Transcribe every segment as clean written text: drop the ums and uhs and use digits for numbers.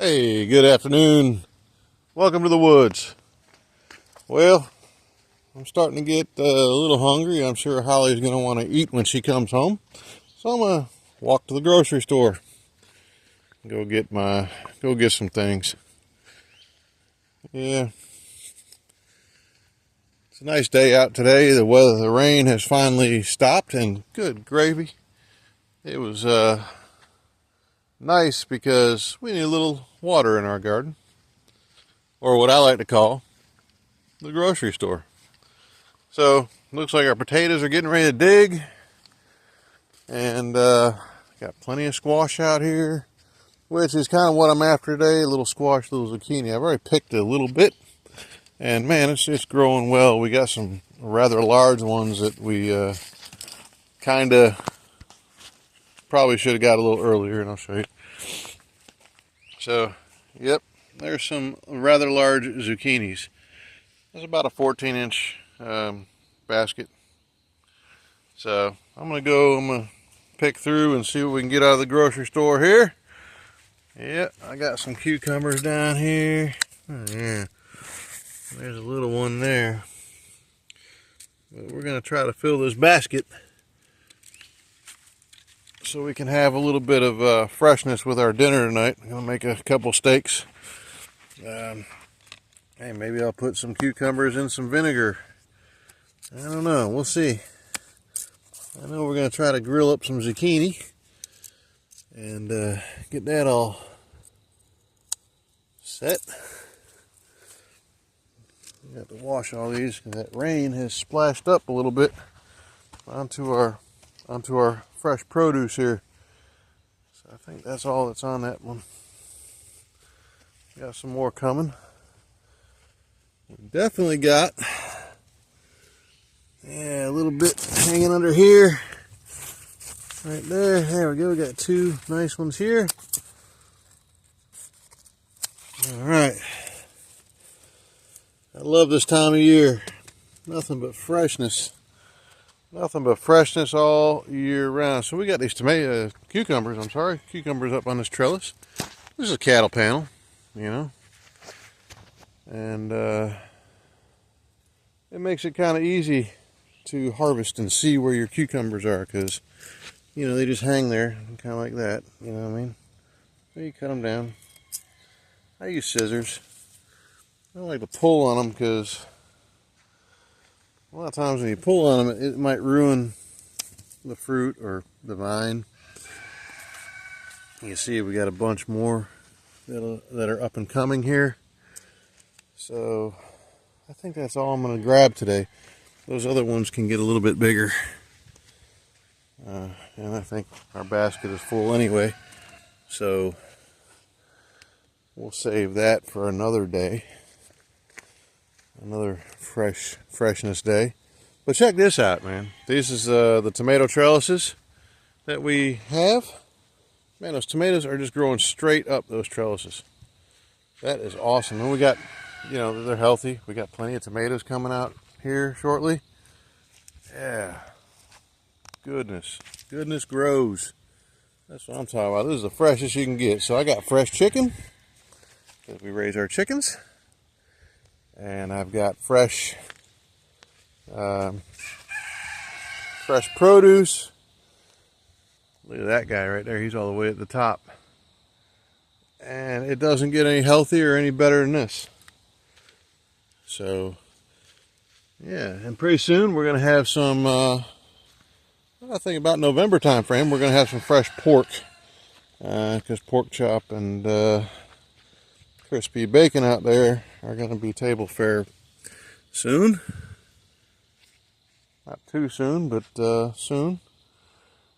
Hey, good afternoon. Welcome to the woods. Well, I'm starting to get a little hungry. I'm sure Holly's going to want to eat when she comes home. So I'm going to walk to the grocery store. Go get some things. Yeah. It's a nice day out today. The rain has finally stopped, and good gravy. It was nice because we need a little water in our garden, or what I like to call the grocery store. So looks like our potatoes are getting ready to dig, and got plenty of squash out here, which is kind of what I'm after today. A little squash, little zucchini. I've already picked a little bit, and man, it's just growing well. We got some rather large ones that we kind of probably should have got a little earlier, and I'll show you. So, yep, there's some rather large zucchinis. It's about a 14-inch basket. So I'm gonna pick through and see what we can get out of the grocery store here. Yeah, I got some cucumbers down here. Oh, yeah, there's a little one there. But we're gonna try to fill this basket so we can have a little bit of freshness with our dinner tonight. I'm gonna make a couple steaks. Hey, maybe I'll put some cucumbers in some vinegar. I don't know, we'll see. I know we're gonna try to grill up some zucchini and get that all set. We have to wash all these because that rain has splashed up a little bit onto our fresh produce here. So I think that's all that's on that one. Got some more coming. We definitely got a little bit hanging under here. Right there. There we go. We got two nice ones here. All right. I love this time of year. Nothing but freshness. Nothing but freshness all year round. So we got these cucumbers up on this trellis. This is a cattle panel, you know. And it makes it kind of easy to harvest and see where your cucumbers are, because, you know, they just hang there, kind of like that, you know what I mean? So you cut them down. I use scissors. I don't like to pull on them because a lot of times when you pull on them, it might ruin the fruit or the vine. You can see we got a bunch more that are up and coming here. So I think that's all I'm going to grab today. Those other ones can get a little bit bigger. And I think our basket is full anyway. So we'll save that for another day. Another freshness day. But check this out, man. This is the tomato trellises that we have. Man, those tomatoes are just growing straight up those trellises. That is awesome. And we got, you know, they're healthy. We got plenty of tomatoes coming out here shortly. Yeah. Goodness grows. That's what I'm talking about. This is the freshest you can get. So I got fresh chicken, because we raise our chickens. And I've got fresh produce. Look at that guy right there. He's all the way at the top. And it doesn't get any healthier or any better than this. So, yeah. And pretty soon we're going to have some, I think about November time frame, we're going to have some fresh pork. Because pork chop and crispy bacon out there are going to be table fare soon. Not too soon, but soon.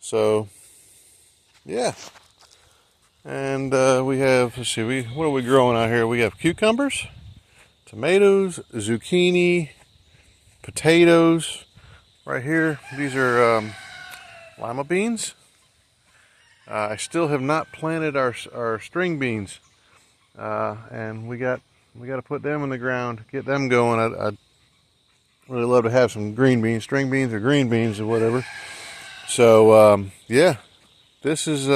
So, yeah. And we have, let's see, what are we growing out here? We have cucumbers, tomatoes, zucchini, potatoes. Right here, these are lima beans. I still have not planted our string beans. And we got to put them in the ground, get them going. I'd really love to have some green beans, string beans or green beans or whatever. So yeah, this is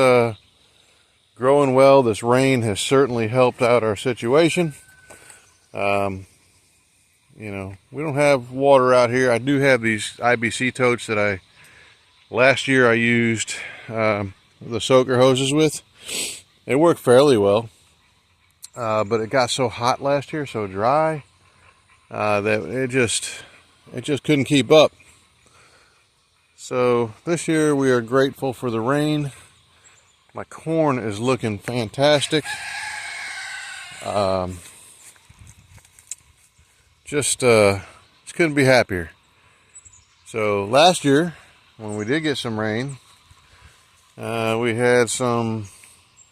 growing well. This rain has certainly helped out our situation. You know, we don't have water out here. I do have these IBC totes that last year I used the soaker hoses with. It worked fairly well, but it got so hot last year, so dry, that it just couldn't keep up. So this year we are grateful for the rain. My corn is looking fantastic. Just couldn't be happier. So last year, when we did get some rain, we had some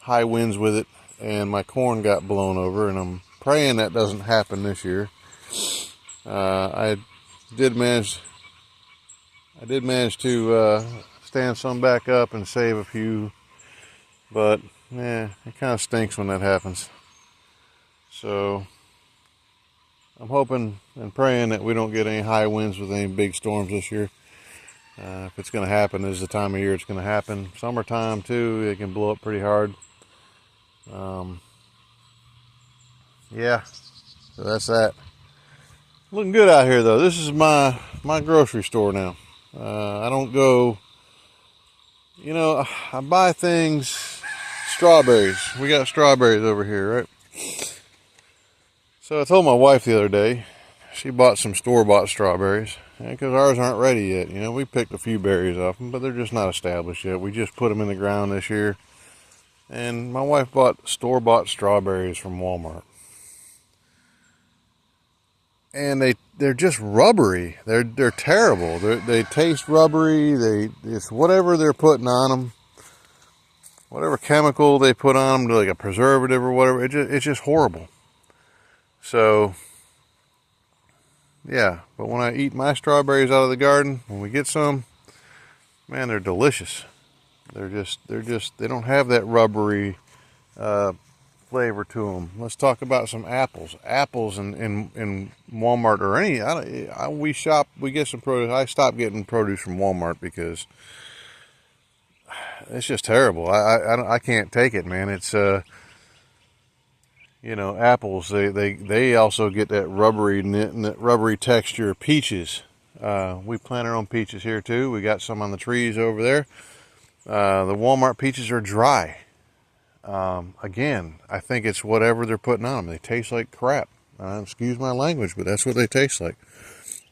high winds with it, and my corn got blown over, and I'm praying that doesn't happen this year. I did manage to stand some back up and save a few, but yeah, it kind of stinks when that happens. So I'm hoping and praying that we don't get any high winds with any big storms this year. If it's going to happen, this is the time of year it's going to happen. Summertime too, it can blow up pretty hard. Yeah, so that's that. Looking good out here though. This is my grocery store now. I don't go, you know, I buy things, strawberries. We got strawberries over here, right? So I told my wife the other day, she bought some store-bought strawberries, because ours aren't ready yet. You know, we picked a few berries off them, but they're just not established yet. We just put them in the ground this year. And my wife bought store-bought strawberries from Walmart. And they're just rubbery. They're terrible. They taste rubbery. It's whatever they're putting on them, whatever chemical they put on them, like a preservative or whatever. It's just horrible. So, yeah, but when I eat my strawberries out of the garden, when we get some, man, they're delicious. They don't have that rubbery flavor to them. Let's talk about some apples. Apples in Walmart or we get some produce. I stopped getting produce from Walmart because it's just terrible. I can't take it, man. It's you know, apples, they also get that rubbery texture. Peaches, we plant our own peaches here too. We got some on the trees over there. The Walmart peaches are dry. Again, I think it's whatever they're putting on them. They taste like crap. Excuse my language, but that's what they taste like.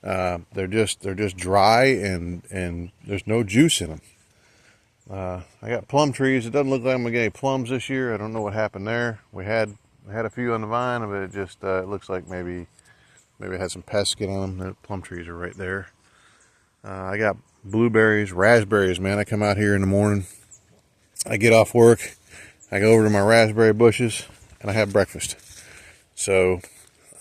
They're just dry, and there's no juice in them. I got plum trees. It doesn't look like I'm gonna get any plums this year. I don't know what happened there. We had a few on the vine, but it just it looks like maybe it had some pests get on them. The plum trees are right there. I got blueberries, raspberries, man. I come out here in the morning, I get off work, I go over to my raspberry bushes, and I have breakfast. So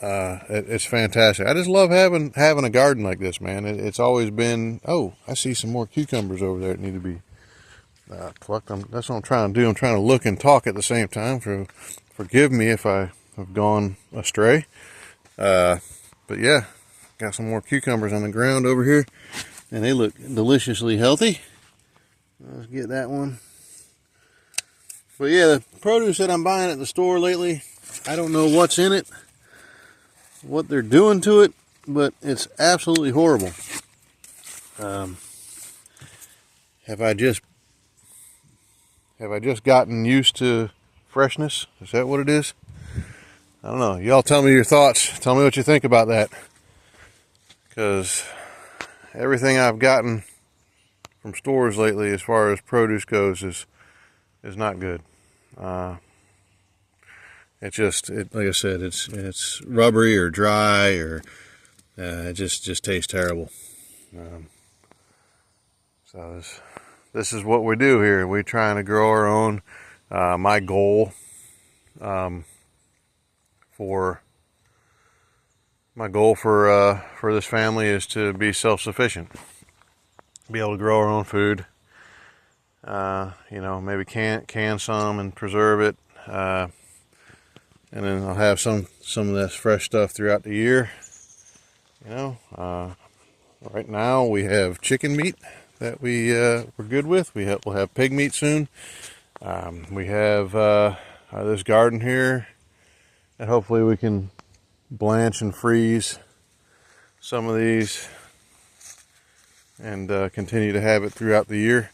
it's fantastic. I just love having a garden like this, man. It's always been. Oh, I see some more cucumbers over there that need to be plucked. That's what I'm trying to do. I'm trying to look and talk at the same time. Forgive me if I have gone astray. But yeah, got some more cucumbers on the ground over here, and they look deliciously healthy. Let's get that one. But yeah, the produce that I'm buying at the store lately, I don't know what's in it, what they're doing to it, but it's absolutely horrible. Have I just gotten used to freshness? Is that what it is? I don't know. Y'all tell me your thoughts. Tell me what you think about that. Because everything I've gotten from stores lately as far as produce goes is not good. Like I said, it's rubbery or dry, or it just tastes terrible. So this is what we do here. We're trying to grow our own. My goal for this family is to be self-sufficient, be able to grow our own food. You know, maybe can some and preserve it, and then I'll have some of this fresh stuff throughout the year. You know, right now we have chicken meat that we're good with. We'll have pig meat soon. We have this garden here that hopefully we can blanch and freeze some of these and continue to have it throughout the year.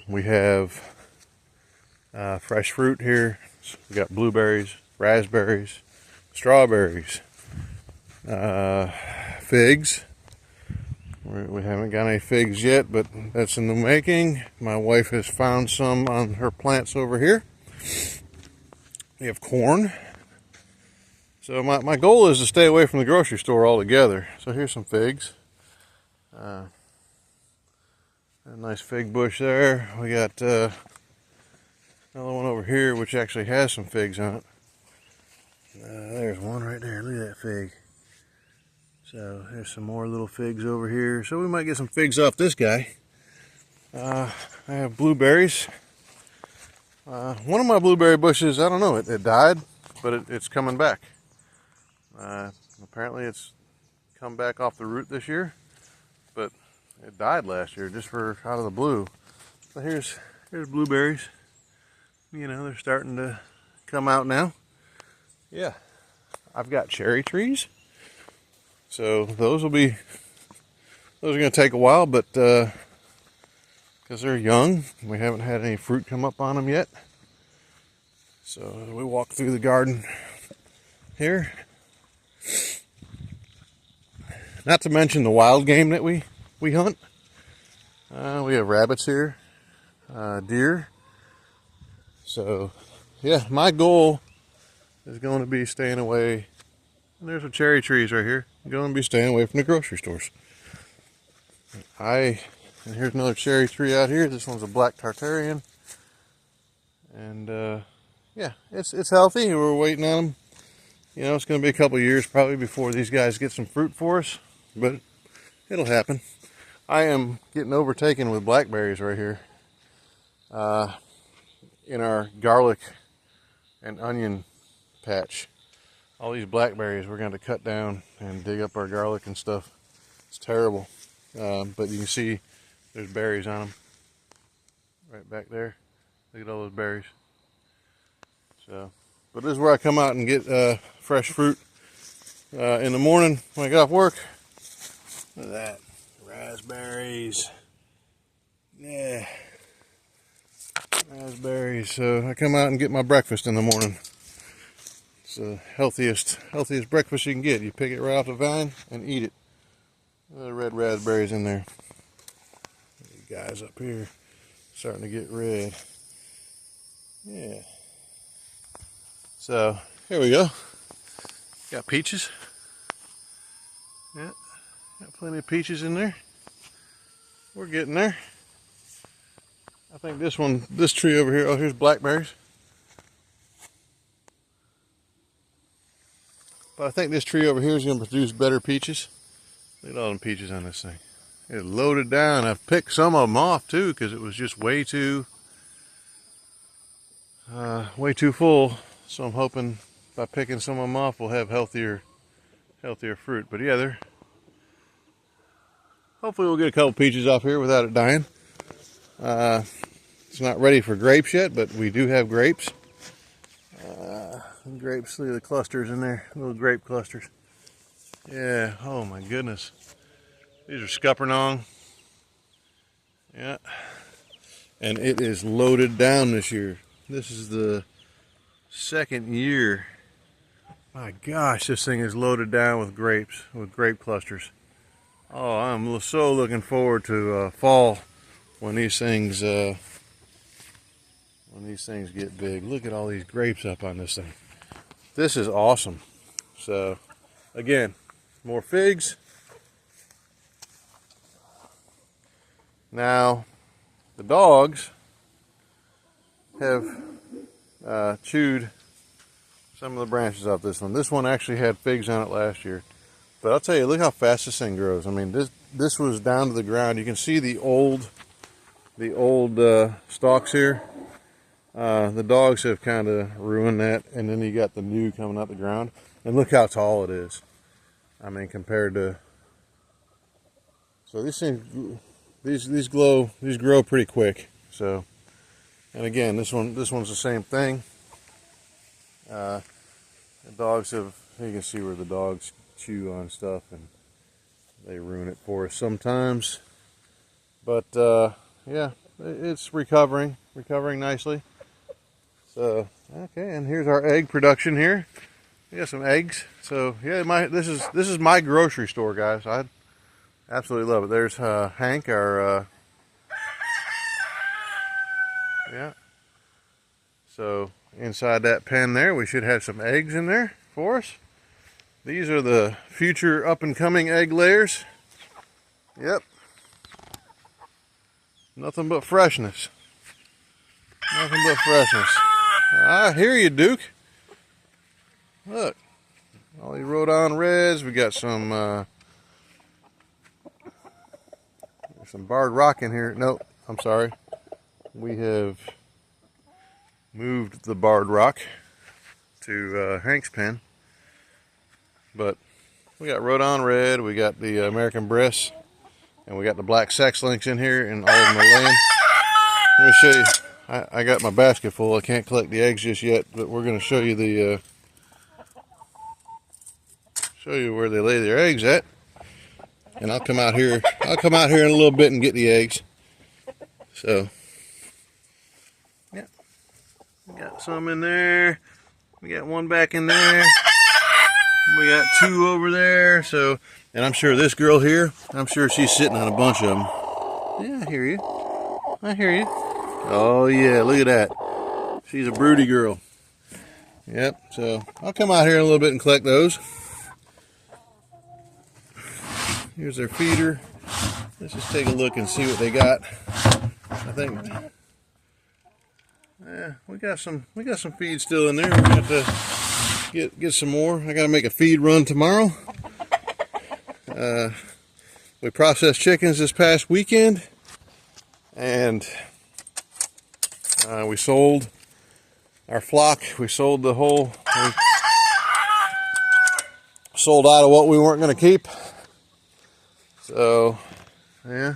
We have fresh fruit here. We got blueberries, raspberries, strawberries, figs. We haven't got any figs yet, but that's in the making. My wife has found some on her plants over here. We have corn. So my goal is to stay away from the grocery store altogether. So here's some figs. A nice fig bush there. We got another one over here which actually has some figs on it. There's one right there. Look at that fig. So there's some more little figs over here. So we might get some figs off this guy. I have blueberries. One of my blueberry bushes, I don't know, it died, but it's coming back. Apparently it's come back off the root this year, but it died last year just for out of the blue. But here's blueberries. You know, they're starting to come out now. Yeah, I've got cherry trees. So those are going to take a while, but because they're young, we haven't had any fruit come up on them yet. So we walk through the garden here. Not to mention the wild game that we hunt. We have rabbits here, deer. So yeah, my goal is going to be staying away. And there's some cherry trees right here. I'm going to be staying away from the grocery stores. And here's another cherry tree out here. This one's a black Tartarian. And yeah, it's healthy. We're waiting on them. You know, it's going to be a couple years probably before these guys get some fruit for us, but it'll happen. I am getting overtaken with blackberries right here in our garlic and onion patch. All these blackberries we're going to cut down and dig up our garlic and stuff. It's terrible, but you can see there's berries on them right back there. Look at all those berries. So, but this is where I come out and get fresh fruit in the morning when I get off work. Look at that, raspberries. Yeah, raspberries. So I come out and get my breakfast in the morning. It's the healthiest breakfast you can get. You pick it right off the vine and eat it. The red raspberries in there. These guys up here starting to get red. Yeah. So here we go. Got peaches. Yeah, got plenty of peaches in there. We're getting there. I think this tree over here, oh, here's blackberries. But I think this tree over here is going to produce better peaches. Look at all them peaches on this thing. It's loaded down. I've picked some of them off too because it was just way too full. So I'm hoping by picking some of them off, we'll have healthier fruit. But yeah, hopefully we'll get a couple peaches off here without it dying. It's not ready for grapes yet, but we do have grapes. Grapes, look at the clusters in there, little grape clusters. Yeah, oh my goodness. These are scuppernong. Yeah. And it is loaded down this year. This is the second year. My gosh, this thing is loaded down with grapes, with grape clusters. Oh, I'm so looking forward to fall when these things get big. Look at all these grapes up on this thing. This is awesome. So, again, more figs. Now, the dogs have chewed some of the branches off this one. This one actually had figs on it last year. But I'll tell you, look how fast this thing grows. I mean, this was down to the ground. You can see the old stalks here. The dogs have kind of ruined that, and then you got the new coming out the ground. And look how tall it is. I mean, compared to, so these things, these grow pretty quick. So And again, this one's the same thing. The dogs have, you can see where the dogs chew on stuff and they ruin it for us sometimes. But yeah, it's recovering nicely. So okay, and here's our egg production here. We got some eggs. So yeah, this is my grocery store, guys. I absolutely love it. There's Hank, our yeah. So inside that pen there, we should have some eggs in there for us. These are the future up and coming egg layers. Yep. Nothing but freshness. Nothing but freshness. I hear you, Duke. Look, all these Rhode Island Reds. We got some barred rock in here. Nope, I'm sorry. We have moved the barred rock to Hank's pen. But we got Rhode Island Red, we got the American Briss, and we got the black sex links in here, and all of them are laying. Let me show you. I got my basket full. I can't collect the eggs just yet, but we're going to show you the where they lay their eggs at. And I'll come out here. I'll come out here in a little bit and get the eggs. So yeah, we got some in there. We got one back in there. We got two over there. So, and I'm sure this girl here, I'm sure she's sitting on a bunch of them. Yeah, I hear you. I hear you. Oh yeah, look at that. She's a broody girl. Yep, so I'll come out here in a little bit and collect those. Here's their feeder. Let's just take a look and see what they got. I think, yeah, we got some feed still in there. We're gonna have to get some more. I gotta make a feed run tomorrow. We processed chickens this past weekend, and we sold our flock. We sold the whole. We sold out of what we weren't going to keep. So, yeah.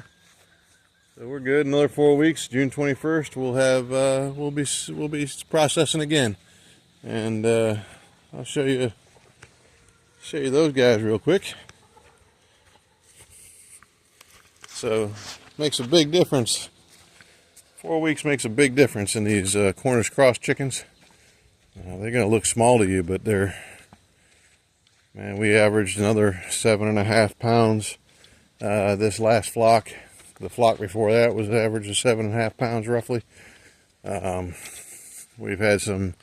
So we're good. Another 4 weeks. June 21st, we'll have we'll be processing again, and I'll show you those guys real quick. So, makes a big difference. 4 weeks makes a big difference in these Cornish cross chickens. They're going to look small to you, but they're, man, we averaged another 7.5 pounds this last flock. The flock before that was an average of 7.5 pounds roughly. We've had some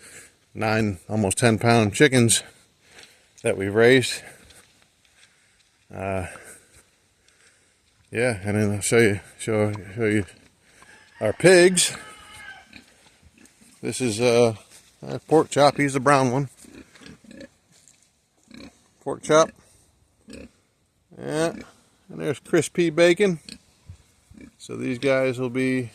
9, almost 10 pound chickens that we've raised. Yeah, and then I'll show you our pigs. This is Pork Chop. He's the brown one. Pork Chop. Yeah, and there's Crispy Bacon. So these guys will be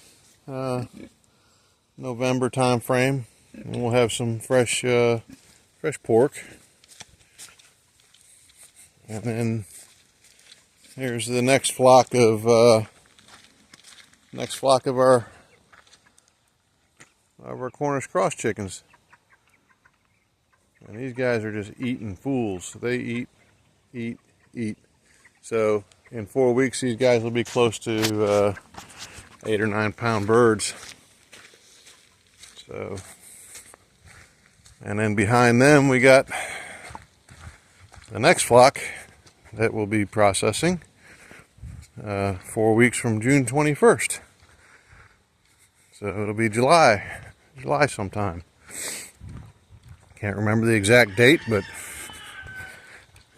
November time frame, and we'll have some fresh pork. And then here's the next flock of our Cornish cross chickens. And these guys are just eating fools. They eat. So in 4 weeks, these guys will be close to 8 or 9 pound birds. So, and then behind them, we got the next flock that we'll be processing 4 weeks from June 21st. So it'll be July sometime. Can't remember the exact date, but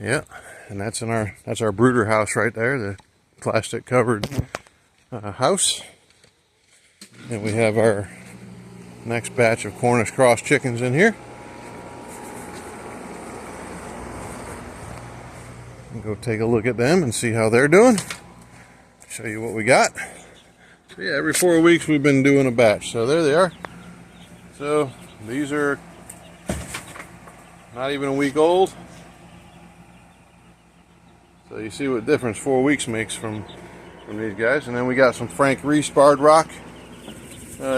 yeah. And that's our brooder house right there, the plastic covered house. And we have our next batch of Cornish cross chickens in here. We'll go take a look at them and see how they're doing. Show you what we got. So yeah, every 4 weeks we've been doing a batch. So there they are. So these are not even a week old. So you see what difference 4 weeks makes from these guys. And then we got some Frank Reese barred rock.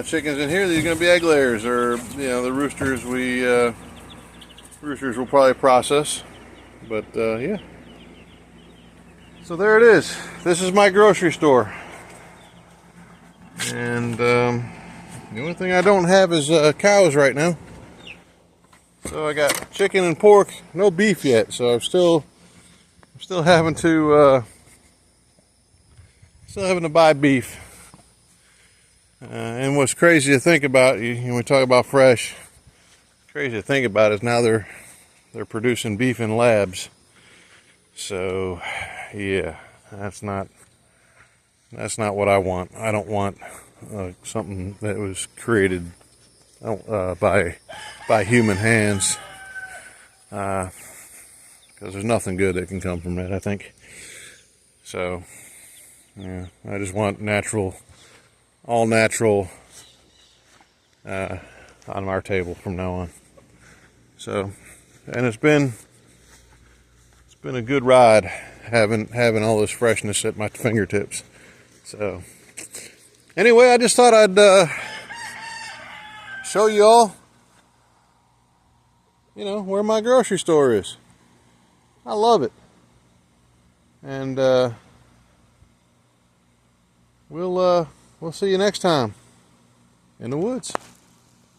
chickens in here. These are going to be egg layers, or the roosters. Roosters will probably process, but yeah. So there it is. This is my grocery store, and the only thing I don't have is cows right now. So I got chicken and pork, no beef yet. So I'm still having to buy beef. And what's crazy to think about, when we talk about fresh, crazy to think about is now they're producing beef in labs. So yeah, that's not what I want. I don't want something that was created by human hands, because there's nothing good that can come from that, I think. So yeah, I just want natural, all natural on our table from now on. So, and it's been a good ride having all this freshness at my fingertips. So anyway, I just thought I'd show you all, where my grocery store is. I love it. And we'll see you next time in the woods.